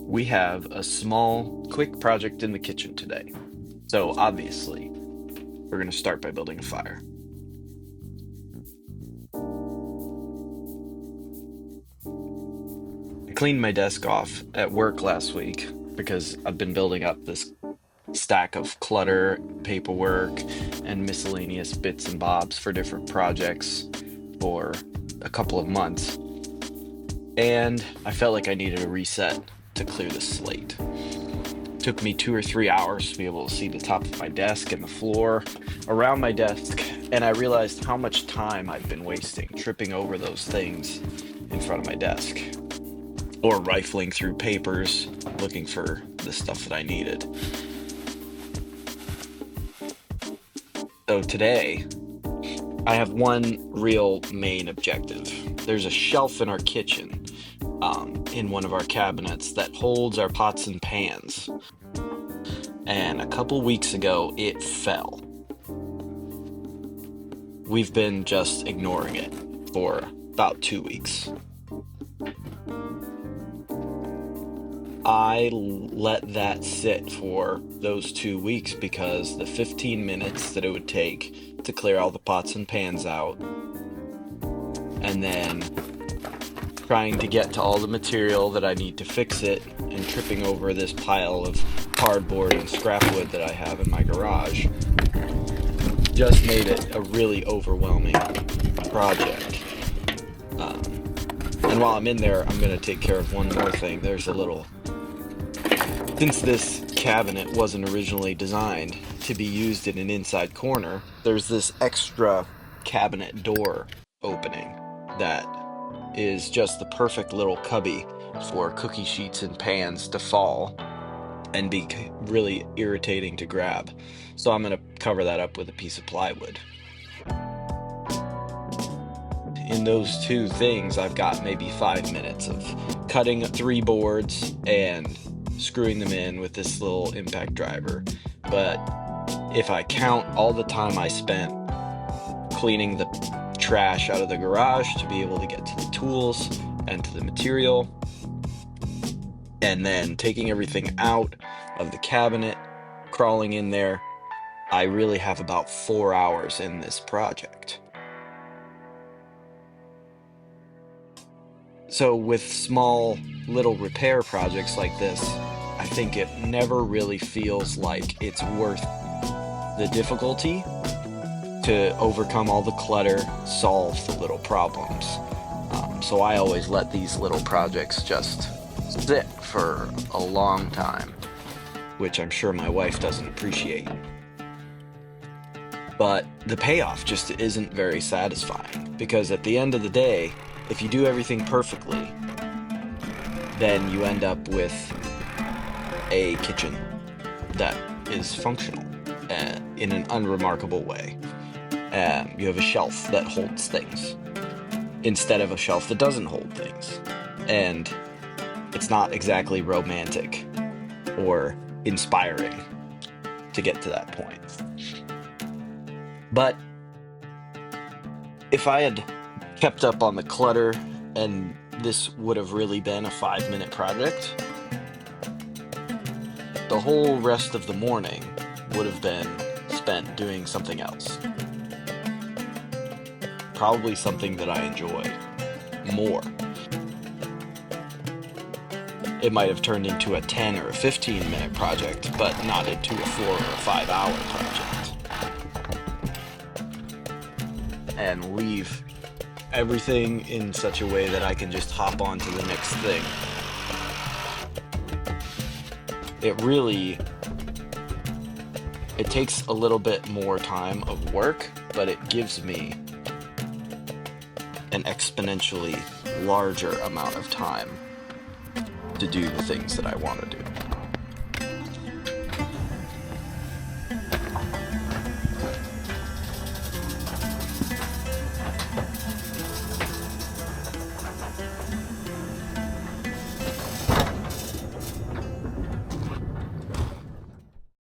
We have a small, quick project in the kitchen today. So obviously, we're going to start by building a fire. I cleaned my desk off at work last week because I've been building up this stack of clutter, paperwork, and miscellaneous bits and bobs for different projects for a couple of months. And I felt like I needed a reset to clear the slate. Took me 2 or 3 hours to be able to see the top of my desk and the floor around my desk, and I realized how much time I've been wasting tripping over those things in front of my desk or rifling through papers looking for the stuff that I needed. So today, I have one real main objective. There's a shelf in our kitchen, in one of our cabinets that holds our pots and pans. And a couple weeks ago, it fell. We've been just ignoring it for about 2 weeks. I let that sit for those 2 weeks because the 15 minutes that it would take to clear all the pots and pans out, and then trying to get to all the material that I need to fix it, and tripping over this pile of cardboard and scrap wood that I have in my garage, just made it a really overwhelming project. Um, and while I'm in there, I'm going to take care of one more thing. Since this cabinet wasn't originally designed to be used in an inside corner, there's this extra cabinet door opening that is just the perfect little cubby for cookie sheets and pans to fall and be really irritating to grab. So I'm going to cover that up with a piece of plywood. In those two things, I've got maybe 5 minutes of cutting 3 boards and screwing them in with this little impact driver. But if I count all the time I spent cleaning the trash out of the garage to be able to get to the tools and to the material, and then taking everything out of the cabinet, crawling in there, I really have about 4 hours in this project. So with small little repair projects like this, I think it never really feels like it's worth the difficulty to overcome all the clutter, solve the little problems. So I always let these little projects just sit for a long time, which I'm sure my wife doesn't appreciate. But the payoff just isn't very satisfying, because at the end of the day, if you do everything perfectly, then you end up with a kitchen that is functional in an unremarkable way. You have a shelf that holds things instead of a shelf that doesn't hold things. And it's not exactly romantic or inspiring to get to that point. But if I had kept up on the clutter and this would have really been a 5-minute project, the whole rest of the morning would have been spent doing something else. Probably something that I enjoy more. It might have turned into a 10 or a 15-minute project, but not into a 4 or a 5-hour project. And leave everything in such a way that I can just hop on to the next thing. It takes a little bit more time of work, but it gives me an exponentially larger amount of time to do the things that I want to do.